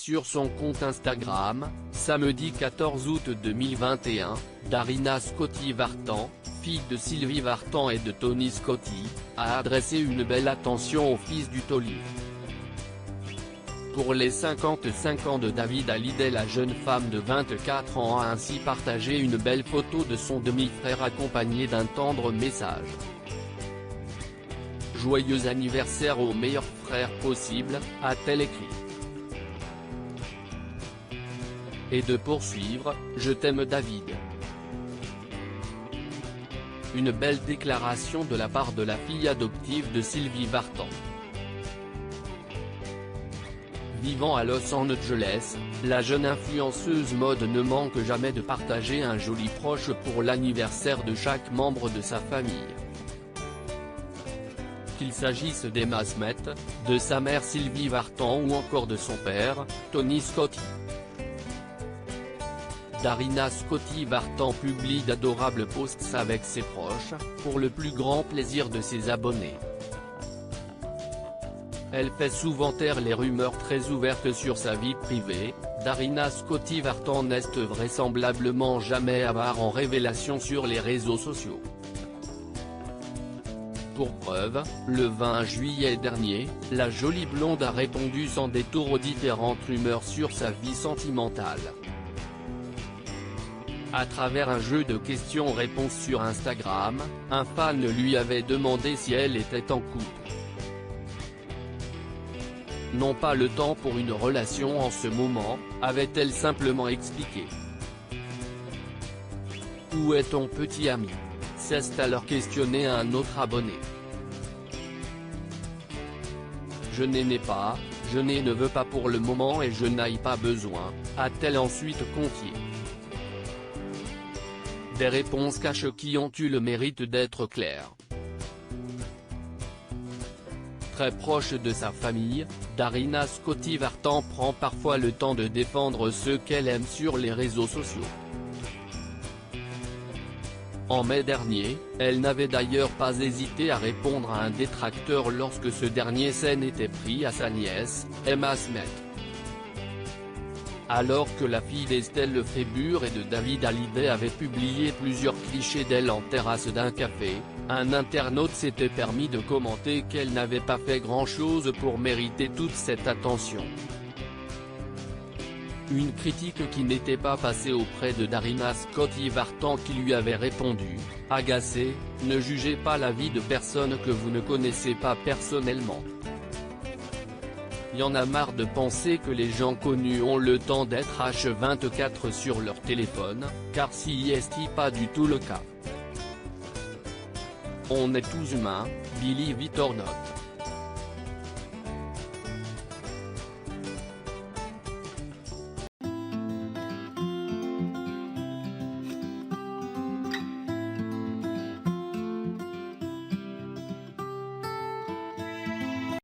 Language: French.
sur son compte Instagram, samedi 14 août 2021, Darina Scotti Vartan, fille de Sylvie Vartan et de Tony Scotti, a adressé une belle attention au fils du taulier. Pour les 55 ans de David Hallyday, la jeune femme de 24 ans a ainsi partagé une belle photo de son demi-frère accompagnée d'un tendre message. Joyeux anniversaire au meilleur frère possible, a-t-elle écrit. Et de poursuivre, je t'aime David. Une belle déclaration de la part de la fille adoptive de Sylvie Vartan. Vivant à Los Angeles, la jeune influenceuse mode ne manque jamais de partager un joli proche pour l'anniversaire de chaque membre de sa famille. Qu'il s'agisse d'Emma Smith, de sa mère Sylvie Vartan ou encore de son père, Tony Scotti. Darina Scotti Vartan publie d'adorables posts avec ses proches, pour le plus grand plaisir de ses abonnés. Elle fait souvent taire les rumeurs très ouvertes sur sa vie privée. Darina Scotti Vartan n'est vraisemblablement jamais avare en révélations sur les réseaux sociaux. Pour preuve, le 20 juillet dernier, la jolie blonde a répondu sans détour aux différentes rumeurs sur sa vie sentimentale. À travers un jeu de questions-réponses sur Instagram, un fan lui avait demandé si elle était en couple. Non pas le temps pour une relation en ce moment, avait-elle simplement expliqué. Où est ton petit ami? S'est alors questionné un autre abonné. Je n'ai pas, je ne veux pas pour le moment et je n'ai pas besoin, a-t-elle ensuite confié. Des réponses cash qui ont eu le mérite d'être claires. Très proche de sa famille, Darina Scotti Vartan prend parfois le temps de défendre ceux qu'elle aime sur les réseaux sociaux. En mai dernier, elle n'avait d'ailleurs pas hésité à répondre à un détracteur lorsque ce dernier s'en était pris à sa nièce, Emma Smith. Alors que la fille d'Estelle Lefébure et de David Hallyday avait publié plusieurs clichés d'elle en terrasse d'un café, un internaute s'était permis de commenter qu'elle n'avait pas fait grand-chose pour mériter toute cette attention. Une critique qui n'était pas passée auprès de Darina Scotti Vartan qui lui avait répondu, agacé, ne jugez pas la vie de personnes que vous ne connaissez pas personnellement. Y en a marre de penser que les gens connus ont le temps d'être H24 sur leur téléphone, car si est pas du tout le cas. On est tous humains, Billy Vittor note.